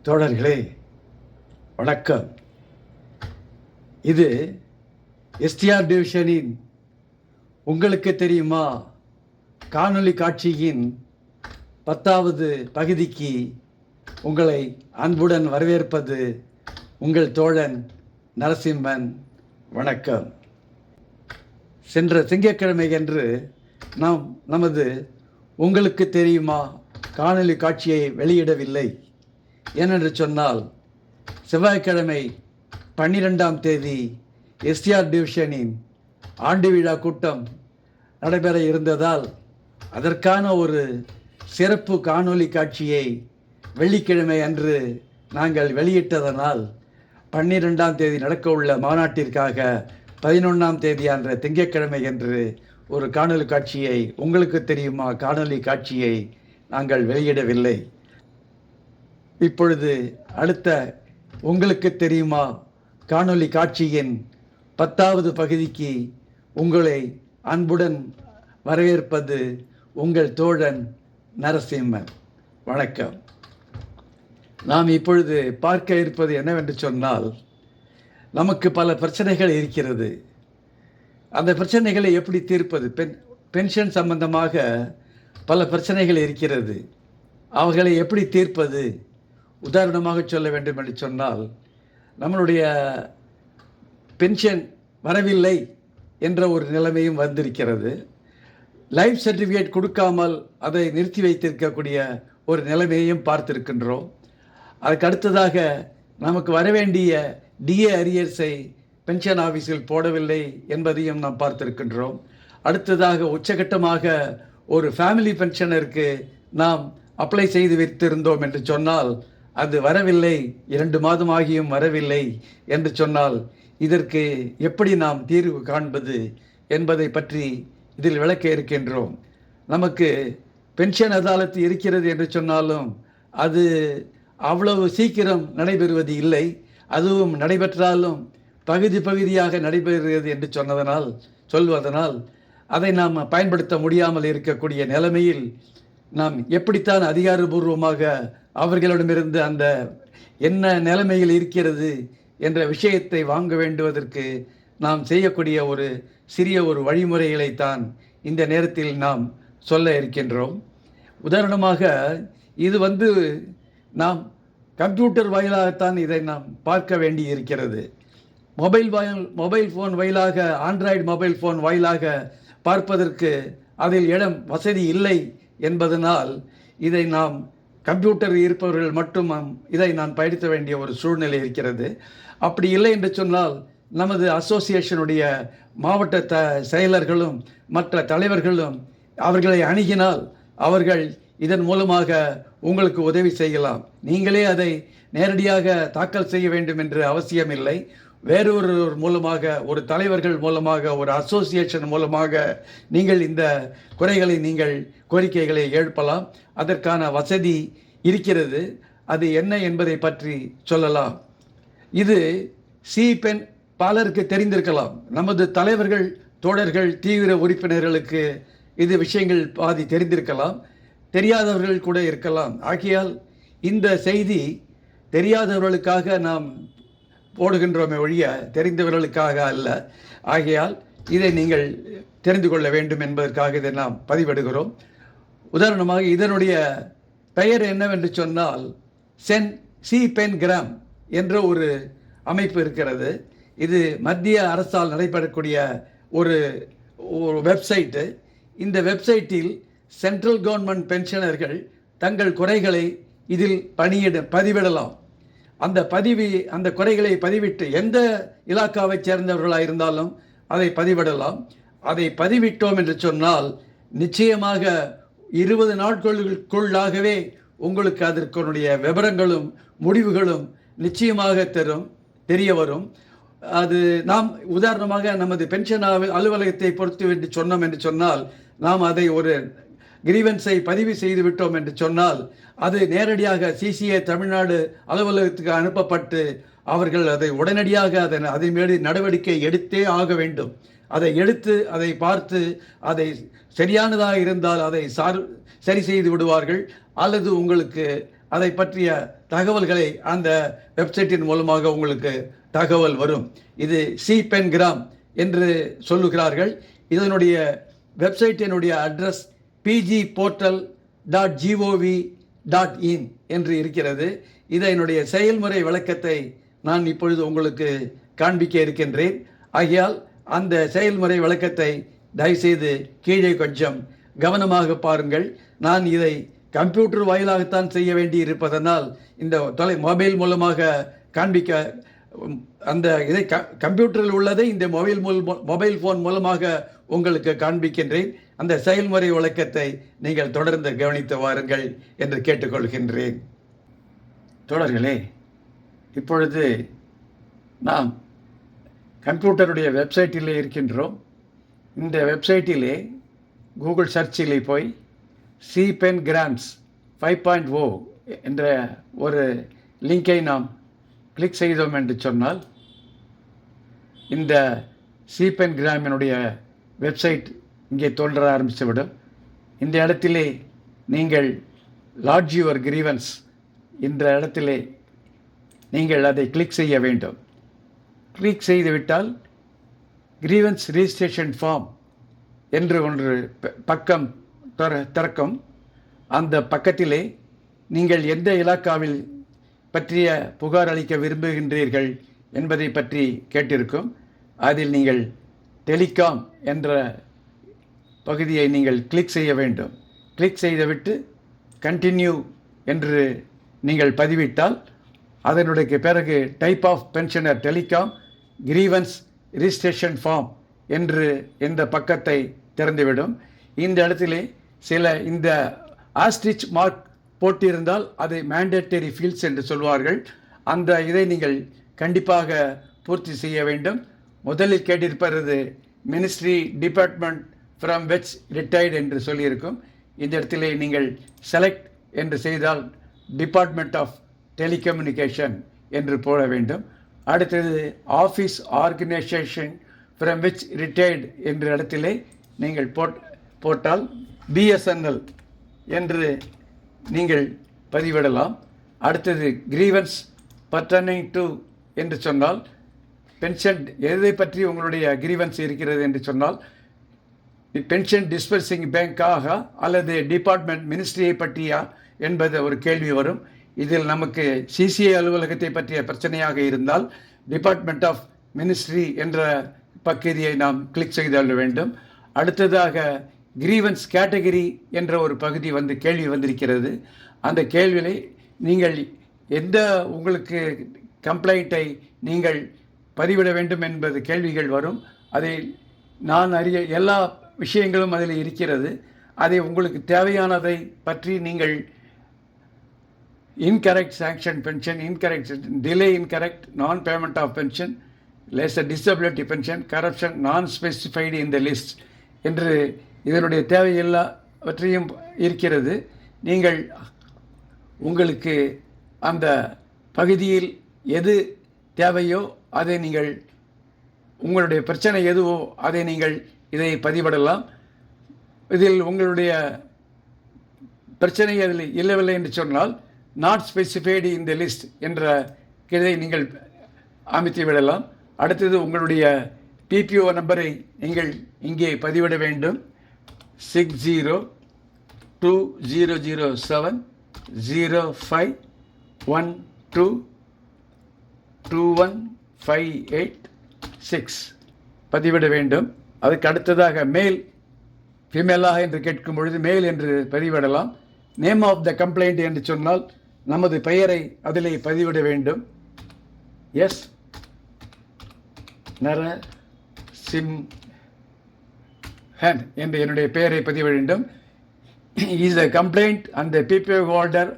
தோழர்களே, வணக்கம். இது எஸ்டிஆர் டிவிஷனின் உங்களுக்கு தெரியுமா காணொளி காட்சியின் 10வது பகுதிக்கு உங்களை அன்புடன் வரவேற்பது உங்கள் தோழன் நரசிம்மன். வணக்கம். சென்ற திங்கட்கிழமை அன்று நாம் நமது உங்களுக்கு தெரியுமா காணொளி காட்சியை வெளியிடவில்லை. ஏனென்று சொன்னால், செவ்வாய்க்கிழமை 12ஆம் தேதி எஸ்டிஆர் டிவிஷனின் ஆண்டு விழா கூட்டம் நடைபெற இருந்ததால் அதற்கான ஒரு சிறப்பு காணொளி காட்சியை வெள்ளிக்கிழமை அன்று நாங்கள் வெளியிட்டதனால் 12ஆம் தேதி நடக்க உள்ள மாநாட்டிற்காக 11ஆம் தேதி அன்ற திங்கட்கிழமை அன்று ஒரு காணொளி காட்சியை உங்களுக்கு தெரியுமா காணொளி காட்சியை நாங்கள் வெளியிடவில்லை. இப்பொழுது அடுத்த உங்களுக்கு தெரியுமா காணொளி காட்சியின் 10வது பகுதிக்கு உங்களை அன்புடன் வரவேற்பது உங்கள் தோழன் நரசிம்மன். வணக்கம். நாம் இப்பொழுது பார்க்க இருப்பது என்னவென்று சொன்னால், நமக்கு பல பிரச்சனைகள் இருக்கிறது. அந்த பிரச்சனைகளை எப்படி தீர்ப்பது? பென்ஷன் சம்பந்தமாக பல பிரச்சனைகள் இருக்கிறது. அவைகளை எப்படி தீர்ப்பது? உதாரணமாக சொல்ல வேண்டும் என்று சொன்னால், நம்மளுடைய பென்ஷன் வரவில்லை என்ற ஒரு நிலைமையும் வந்திருக்கிறது. லைஃப் சர்டிஃபிகேட் கொடுக்காமல் அதை நிறுத்தி வைத்திருக்கக்கூடிய ஒரு நிலைமையையும் பார்த்திருக்கின்றோம். அதுக்கு அடுத்ததாக நமக்கு வரவேண்டிய டிஏ அரியர்ஸை பென்ஷன் ஆஃபீஸில் போடவில்லை என்பதையும் நாம் பார்த்திருக்கின்றோம். அடுத்ததாக உச்சகட்டமாக ஒரு ஃபேமிலி பென்ஷனருக்கு நாம் அப்ளை செய்து வைத்திருந்தோம் என்று சொன்னால் அது வரவில்லை, 2 மாதம் ஆகியும் வரவில்லை என்று சொன்னால் இதற்கு எப்படி நாம் தீர்வு காண்பது என்பதை பற்றி இதில் விளக்க இருக்கின்றோம். நமக்கு பென்ஷன் அதாலத்து இருக்கிறது என்று சொன்னாலும் அது அவ்வளவு சீக்கிரம் நடைபெறுவது இல்லை. அதுவும் நடைபெற்றாலும் பகுதியாக நடைபெறுகிறது என்று சொல்வதனால் அதை நாம் பயன்படுத்த முடியாமல் இருக்கக்கூடிய நிலைமையில் நாம் எப்படித்தான் அதிகாரபூர்வமாக அவர்களிடமிருந்து அந்த என்ன நிலைமையில் இருக்கிறது என்ற விஷயத்தை வாங்க வேண்டுவதற்கு நாம் செய்யக்கூடிய ஒரு சிறிய ஒரு வழிமுறைகளைத்தான் இந்த நேரத்தில் நாம் சொல்ல இருக்கின்றோம். உதாரணமாக இது நாம் கம்ப்யூட்டர் வாயிலாகத்தான் இதை நாம் பார்க்க வேண்டி இருக்கிறது. மொபைல் ஃபோன் வாயிலாக, ஆண்ட்ராய்டு மொபைல் ஃபோன் வாயிலாக பார்ப்பதற்கு அதில் இடம் வசதி இல்லை என்பதனால் இதை நாம் கம்ப்யூட்டர் இருப்பவர்கள் மட்டும் இதை நான் பயன்படுத்த வேண்டிய ஒரு சூழ்நிலை இருக்கிறது. அப்படி இல்லை என்று சொன்னால் நமது அசோசியேஷனுடைய மாவட்ட செயலர்களும் மற்ற தலைவர்களும் அவர்களை அணுகினால் அவர்கள் இதன் மூலமாக உங்களுக்கு உதவி செய்யலாம். நீங்களே அதை நேரடியாக தாக்கல் செய்ய வேண்டும் என்று அவசியமில்லை. வேறொரு மூலமாக, ஒரு தலைவர்கள் மூலமாக, ஒரு அசோசியேஷன் மூலமாக நீங்கள் இந்த கோரிக்கைகளை எழுப்பலாம். அதற்கான வசதி இருக்கிறது. அது என்ன என்பதை பற்றி சொல்லலாம். இது சிபென் பலருக்கு தெரிந்திருக்கலாம். நமது தலைவர்கள், தோழர்கள், தீவிர உறுப்பினர்களுக்கு இது விஷயங்கள் பாதி தெரிந்திருக்கலாம், தெரியாதவர்கள் கூட இருக்கலாம். ஆகையால் இந்த செய்தி தெரியாதவர்களுக்காக நாம் போடுகின்றோமே ஒழிய தெரிந்தவர்களுக்காக அல்ல. ஆகையால் இதை நீங்கள் தெரிந்து கொள்ள வேண்டும் என்பதற்காக இதை நாம் பதிவிடுகிறோம். உதாரணமாக இதனுடைய பெயர் என்னவென்று சொன்னால், சிபென் கிராம் என்ற ஒரு அமைப்பு இருக்கிறது. இது மத்திய அரசால் நடைபெறக்கூடிய ஒரு வெப்சைட்டு. இந்த வெப்சைட்டில் சென்ட்ரல் கவர்மெண்ட் பென்ஷனர்கள் தங்கள் குறைகளை இதில் பதிவிடலாம். அந்த குறைகளை பதிவிட்டு எந்த இலாக்காவை சேர்ந்தவர்களாக இருந்தாலும் அதை பதிவிடலாம். அதை பதிவிட்டோம் என்று சொன்னால் நிச்சயமாக 20 நாட்களுக்குள்ளாகவே உங்களுக்கு அதற்குடைய விவரங்களும் முடிவுகளும் நிச்சயமாக தெரிய வரும். அது நாம் உதாரணமாக நமது பென்ஷன் அலுவலகத்தை பொறுத்து என்று சொன்னோம் என்று சொன்னால், நாம் அதை ஒரு கிரீவன்ஸை பதிவு செய்து விட்டோம் என்று சொன்னால் அது நேரடியாக சிசிஏ தமிழ்நாடு அலுவலகத்துக்கு அனுப்பப்பட்டு அவர்கள் அதை உடனடியாக அதன் மீது நடவடிக்கை எடுத்தே ஆக வேண்டும். அதை எடுத்து அதை பார்த்து அதை சரியானதாக இருந்தால் அதை சரி செய்து விடுவார்கள். அல்லது உங்களுக்கு அதை பற்றிய தகவல்களை அந்த வெப்சைட்டின் மூலமாக உங்களுக்கு தகவல் வரும். இது cPengram என்று சொல்லுகிறார்கள். இதனுடைய வெப்சைட்டினுடைய அட்ரஸ் pgportal.gov.in என்று இருக்கிறது. இதனுடைய செயல்முறை விளக்கத்தை நான் இப்பொழுது உங்களுக்கு காண்பிக்க இருக்கின்றேன். ஆகையால் அந்த செயல்முறை விளக்கத்தை தயவுசெய்து கீழே கொஞ்சம் கவனமாக பாருங்கள். நான் இதை கம்ப்யூட்டர் வாயிலாகத்தான் செய்ய வேண்டி இருப்பதனால் இந்த மொபைல் மூலமாக காண்பிக்க அந்த இதை கம்ப்யூட்டரில் உள்ளதை இந்த மொபைல் ஃபோன் மூலமாக உங்களுக்கு காண்பிக்கின்றேன். அந்த செயல்முறை விளக்கத்தை நீங்கள் தொடர்ந்து கவனித்து வாருங்கள் என்று கேட்டுக்கொள்கின்றேன். தோழர்களே, இப்பொழுது நாம் கம்ப்யூட்டருடைய வெப்சைட்டிலே இருக்கின்றோம். இந்த வெப்சைட்டிலே கூகுள் சர்ச்சிலே போய் cPengrams 5.0 என்ற ஒரு லிங்கை நாம் கிளிக் செய்தோம் என்று சொன்னால் இந்த cPengraமினுடைய வெப்சைட் இங்கே தோன்ற ஆரம்பித்துவிடும். இந்த இடத்திலே நீங்கள் லாட்ஜ் யுவர் கிரீவன்ஸ் என்ற இடத்திலே நீங்கள் அதை கிளிக் செய்ய வேண்டும். கிளிக் செய்துவிட்டால் கிரீவன்ஸ் ரிஜிஸ்ட்ரேஷன் ஃபார்ம் என்று ஒன்று பக்கம் திறக்கும். அந்த பக்கத்திலே நீங்கள் எந்த இலாக்காவில் பற்றிய புகார் அளிக்க விரும்புகின்றீர்கள் என்பதை பற்றி கேட்டிருக்கும். அதில் நீங்கள் டெலிகாம் என்ற பகுதியை நீங்கள் கிளிக் செய்ய வேண்டும். கிளிக் செய்துவிட்டு கண்டினியூ என்று நீங்கள் பதிவிட்டால் அதனுடைய பிறகு type of pensioner telecom grievance registration form என்று இந்த பக்கத்தை திறந்துவிடும். இந்த இடத்திலே இந்த ஆஸ்ட்ரிச் மார்க் போட்டிருந்தால் அதை மேண்டேட்டரி ஃபீல்ட்ஸ் என்று சொல்வார்கள். அந்த இதை நீங்கள் கண்டிப்பாக பூர்த்தி செய்ய வேண்டும். முதலில் கேட்டிருப்பது ministry department from which retired என்று சொல்லியிருக்கும். இந்த இடத்திலே நீங்கள் செலக்ட் என்று செய்தால் டிபார்ட்மெண்ட் ஆஃப் டெலிகம்யூனிகேஷன் என்று போட வேண்டும். அடுத்தது office organisation from which retired என்ற இடத்திலே நீங்கள் போட்டால் BSNL என்று நீங்கள் பதிவிடலாம். அடுத்தது கிரீவன்ஸ் பர்டனிங் டு என்று சொன்னால் பென்ஷன் எதை பற்றி உங்களுடைய கிரீவன்ஸ் இருக்கிறது என்று சொன்னால் பென்ஷன் டிஸ்பர்சிங் பேங்காக அல்லது டிபார்ட்மெண்ட் மினிஸ்ட்ரியை பற்றியா என்பது ஒரு கேள்வி வரும். இதில் நமக்கு CCI அலுவலகத்தை பற்றிய பிரச்சனையாக இருந்தால் டிபார்ட்மெண்ட் ஆஃப் மினிஸ்ட்ரி என்ற பகுதியை நாம் கிளிக் செய்து வேண்டும். அடுத்ததாக கிரீவன்ஸ் கேட்டகரி என்ற ஒரு பகுதி கேள்வி வந்திருக்கிறது. அந்த கேள்வியை நீங்கள் எந்த உங்களுக்கு கம்ப்ளைண்ட்டை நீங்கள் பதிவிட வேண்டும் என்பது கேள்விகள் வரும். அதை நான் அறிய எல்லா விஷயங்களும் அதில் இருக்கிறது. அதை உங்களுக்கு தேவையானதை பற்றி நீங்கள் incorrect sanction pension, incorrect delay, incorrect non-payment of pension, lesser disability pension, corruption, non-specified in the list என்று இதனுடைய தேவையெல்லாவற்றையும் இருக்கிறது. நீங்கள் உங்களுக்கு அந்த பகுதியில் எது தேவையோ அதை நீங்கள் உங்களுடைய பிரச்சனை எதுவோ அதை நீங்கள் இதை பதிவிடலாம். இதில் உங்களுடைய பிரச்சனை அதில் இல்லவில்லை என்று சொன்னால் not specified in the list என்ற இதை நீங்கள் அமைத்து விடலாம். அடுத்தது உங்களுடைய PPO நம்பரை நீங்கள் இங்கே பதிவிட வேண்டும். 60200705122158 பதிவிட வேண்டும். அதுக்கு அடுத்ததாக மேல் ஃபீமேலாக என்று கேட்கும் பொழுது மேல் என்று பதிவிடலாம். நேம் ஆஃப் த கம்ப்ளைண்ட் என்று சொன்னால் நமது பெயரை அதிலே பதிவிட வேண்டும். எஸ் நரசிம்ஹன் என்று என்னுடைய பெயரை பதிவிட வேண்டும். Is the complaint and the PPO holder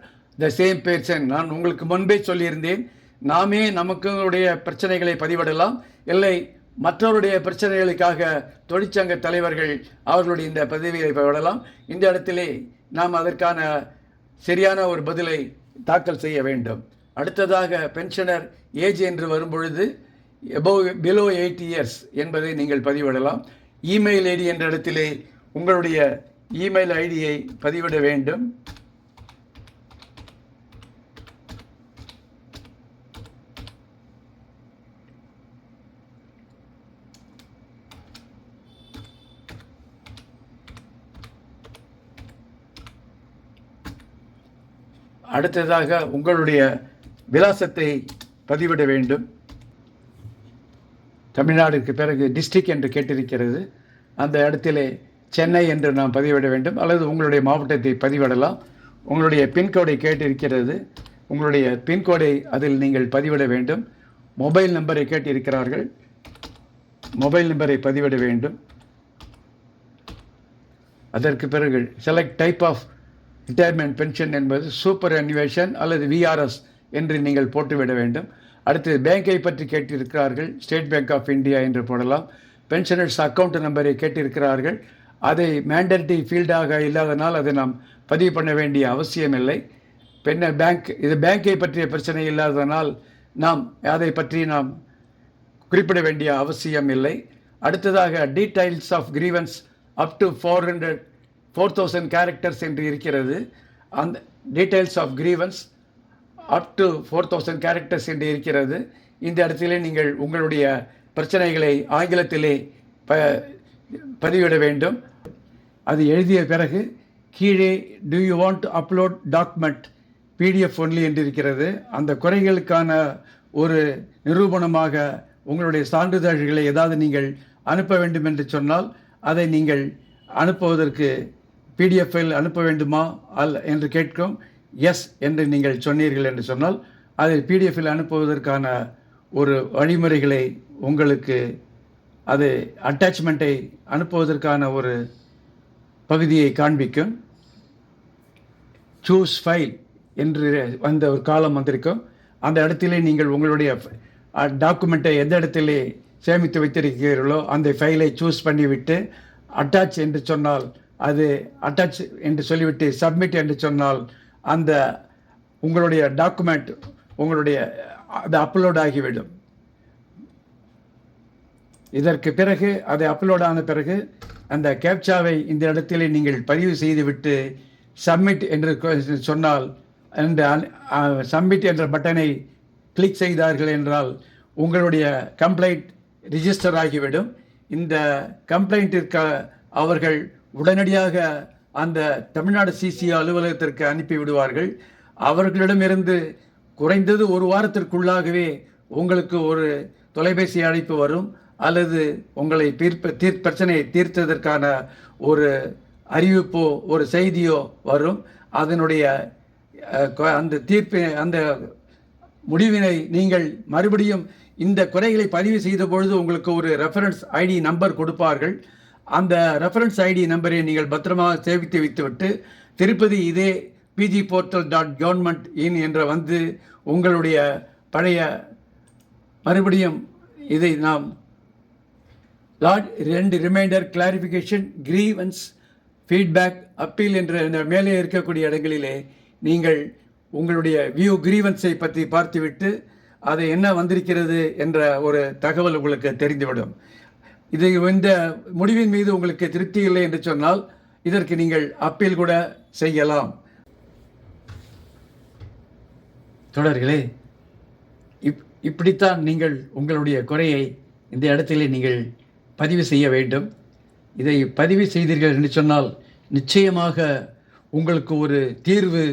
the same person. நான் உங்களுக்கு முன்பே சொல்லியிருந்தேன், நாமே நமக்குடைய பிரச்சனைகளை பதிவிடலாம், இல்லை மற்றவருடைய பிரச்சனைகளுக்காக தொழிற்சங்க தலைவர்கள் அவர்களுடைய இந்த பதவியை பதிவிடலாம். இந்த இடத்திலே நாம் அதற்கான சரியான ஒரு பதிலை தாக்கல் செய்ய வேண்டும். அடுத்ததாக பென்ஷனர் ஏஜ் என்று வரும்பொழுது பிலோ 8 years என்பதை நீங்கள் பதிவிடலாம். இமெயில் ஐடி என்ற இடத்திலே உங்களுடைய இமெயில் ஐடியை பதிவிட வேண்டும். அடுத்ததாக உங்களுடைய விலாசத்தை பதிவிட வேண்டும். தமிழ்நாடுக்கு பிறகு டிஸ்ட்ரிக்ட் என்று கேட்டிருக்கிறது. அந்த இடத்திலே சென்னை என்று நாம் பதிவிட வேண்டும், அல்லது உங்களுடைய மாவட்டத்தை பதிவிடலாம். உங்களுடைய பின்கோடை கேட்டிருக்கிறது. உங்களுடைய பின்கோடை அதில் நீங்கள் பதிவிட வேண்டும். மொபைல் நம்பரை கேட்டிருக்கிறார்கள். மொபைல் நம்பரை பதிவிட வேண்டும். அதற்கு பிறகு select type of retirement pension என்பது சூப்பர் அன்னிவேஷன் அல்லது விஆர்எஸ் என்று நீங்கள் போட்டுவிட வேண்டும். அடுத்து பேங்கை பற்றி கேட்டிருக்கிறார்கள். ஸ்டேட் பேங்க் ஆஃப் இந்தியா என்று போடலாம். பென்ஷனர்ஸ் அக்கௌண்ட் நம்பரை கேட்டிருக்கிறார்கள். அதை மேண்டேட்டரி ஃபீல்டாக இல்லாதனால் அதை நாம் பதிவு பண்ண வேண்டிய அவசியமில்லை. இது பேங்கை பற்றிய பிரச்சனை இல்லாததனால் அதை பற்றி நாம் குறிப்பிட வேண்டிய அவசியம் இல்லை. அடுத்ததாக details of grievance up to 4000 characters என்று இருக்கிறது. அந்த details of grievance up to 4000 characters என்று இருக்கிறது. இந்த இடத்திலே நீங்கள் உங்களுடைய பிரச்சனைகளை ஆங்கிலத்திலே பதிவிட வேண்டும். அது எழுதிய பிறகு கீழே to you want to upload document PDF only என்று இருக்கிறது. அந்த குறைகளுக்கான ஒரு நிரூபணமாக உங்களுடைய சான்றிதழ்களை ஏதாவது நீங்கள் அனுப்ப வேண்டும் என்று சொன்னால் அதை நீங்கள் அனுப்புவதற்கு பிடிஎஃப்பில் அனுப்ப வேண்டுமா என்று கேட்கும். எஸ் என்று நீங்கள் சொன்னீர்கள் என்று சொன்னால் அதில் பிடிஎஃப்பில் அனுப்புவதற்கான ஒரு வழிமுறைகளை உங்களுக்கு அது அட்டாச்மெண்ட்டை அனுப்புவதற்கான ஒரு பகுதியை காண்பிக்கும். சூஸ் ஃபைல் என்று வந்த ஒரு காலம் வந்திருக்கும். அந்த இடத்திலே நீங்கள் உங்களுடைய டாக்குமெண்ட்டை எந்த இடத்திலே சேமித்து வைத்திருக்கிறீர்களோ அந்த ஃபைலை சூஸ் பண்ணிவிட்டு அட்டாச் என்று சொன்னால் அது அட்டாச் என்று சொல்லிவிட்டு சப்மிட் என்று சொன்னால் அந்த உங்களுடைய டாக்குமெண்ட் அது அப்லோட் ஆகிவிடும். இதற்கு பிறகு அது அப்லோட் ஆன பிறகு அந்த கேப்சாவை இந்த இடத்திலே நீங்கள் பதிவு செய்துவிட்டு சப்மிட் என்று சொன்னால் அந்த சப்மிட் என்ற பட்டனை கிளிக் செய்தார்கள் என்றால் உங்களுடைய கம்ப்ளைண்ட் ரிஜிஸ்டர் ஆகிவிடும். இந்த கம்ப்ளைண்ட்டிற்கு அவர்கள் உடனடியாக அந்த தமிழ்நாடு சிசிஓ அலுவலகத்திற்கு அனுப்பி விடுவார்கள். அவர்களிடமிருந்து குறைந்தது ஒரு வாரத்திற்குள்ளாகவே உங்களுக்கு ஒரு தொலைபேசி அழைப்பு வரும், அல்லது உங்களை பிரச்சனையை தீர்த்ததற்கான ஒரு அறிவிப்போ ஒரு செய்தியோ வரும். அதனுடைய அந்த முடிவினை நீங்கள் மறுபடியும் இந்த குறைகளை பதிவு செய்த பொழுது உங்களுக்கு ஒரு ரெஃபரன்ஸ் ஐடி நம்பர் கொடுப்பார்கள். அந்த ரெஃபரன்ஸ் ஐடி நம்பரை நீங்கள் பத்திரமாக சேமித்து வைத்துவிட்டு திருப்பதி இதே pgportal.government.in என்ற வந்து உங்களுடைய பழைய மறுபடியும் இதை நாம் reminder clarification grievance feedback appeal என்ற மேலே இருக்கக்கூடிய இடங்களிலே நீங்கள் உங்களுடைய வியூ கிரீவன்ஸை பற்றி பார்த்துவிட்டு அது என்ன வந்திருக்கிறது என்ற ஒரு தகவல் உங்களுக்கு தெரிந்துவிடும். இந்த முடிவின் மீது உங்களுக்கு திருப்தி இல்லை என்று சொன்னால் இதற்கு நீங்கள் அப்பீல் கூட செய்யலாம். தொடர்களே, இப்படித்தான் நீங்கள் உங்களுடைய குறையை இந்த இடத்திலே நீங்கள் பதிவு செய்ய வேண்டும். இதை பதிவு செய்தீர்கள் என்று சொன்னால் நிச்சயமாக உங்களுக்கு ஒரு தீர்வு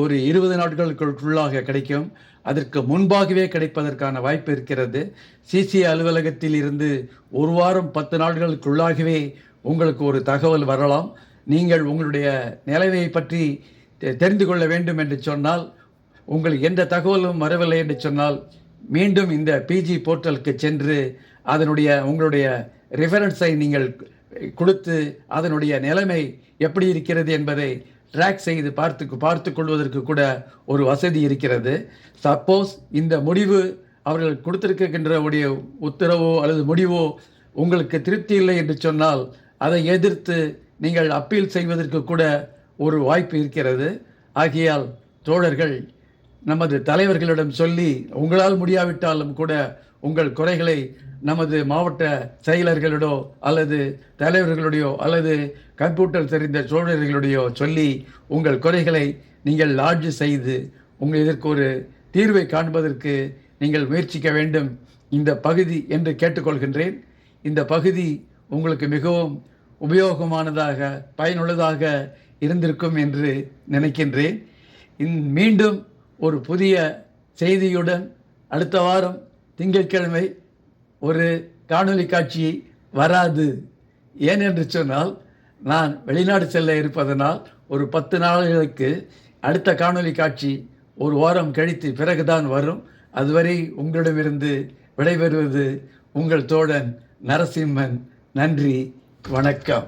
ஒரு 20 நாட்களுக்குள்ளாக கிடைக்கும். அதற்கு முன்பாகவே கிடைப்பதற்கான வாய்ப்பு இருக்கிறது. சிசிஐ அலுவலகத்தில் இருந்து ஒரு வாரம் 10 நாட்களுக்குள்ளாகவே உங்களுக்கு ஒரு தகவல் வரலாம். நீங்கள் உங்களுடைய நிலைமையை பற்றி தெரிந்து கொள்ள வேண்டும் என்று சொன்னால், உங்களுக்கு எந்த தகவலும் வரவில்லை என்று சொன்னால் மீண்டும் இந்த பிஜி போர்ட்டலுக்கு சென்று உங்களுடைய ரெஃபரன்ஸை நீங்கள் கொடுத்து அதனுடைய நிலைமை எப்படி இருக்கிறது என்பதை ட்ராக் செய்து பார்த்து கொள்வதற்கு கூட ஒரு வசதி இருக்கிறது. சப்போஸ் இந்த முடிவு அவர்கள் கொடுத்திருக்கின்ற உத்தரவோ அல்லது முடிவோ உங்களுக்கு திருப்தி இல்லை என்று சொன்னால் அதை எதிர்த்து நீங்கள் அப்பீல் செய்வதற்கு கூட ஒரு வாய்ப்பு இருக்கிறது. ஆகையால் தோழர்கள், நமது தலைவர்களிடம் சொல்லி உங்களால் முடியாவிட்டாலும் கூட உங்கள் குறைகளை நமது மாவட்ட செயலர்களிடோ அல்லது தலைவர்களுடையோ அல்லது கம்ப்யூட்டர் தெரிந்த தோழர்களுடையோ சொல்லி உங்கள் குறைகளை நீங்கள் லாட்ஜ் செய்து இதற்கு ஒரு தீர்வை காண்பதற்கு நீங்கள் முயற்சிக்க வேண்டும் இந்த பகுதி என்று கேட்டுக்கொள்கின்றேன். இந்த பகுதி உங்களுக்கு மிகவும் உபயோகமானதாக பயனுள்ளதாக இருந்திருக்கும் என்று நினைக்கின்றேன். மீண்டும் ஒரு புதிய செய்தியுடன் அடுத்த வாரம் திங்கட்கிழமை ஒரு காணொளி காட்சி வராது. ஏனென்று சொன்னால் நான் வெளிநாடு செல்ல இருப்பதனால் ஒரு 10 நாள்களுக்கு அடுத்த காணொளி காட்சி ஒரு வாரம் கழித்து பிறகுதான் வரும். அதுவரை உங்களிடமிருந்து விடைபெறுவது உங்கள் தோழன் நரசிம்மன். நன்றி, வணக்கம்.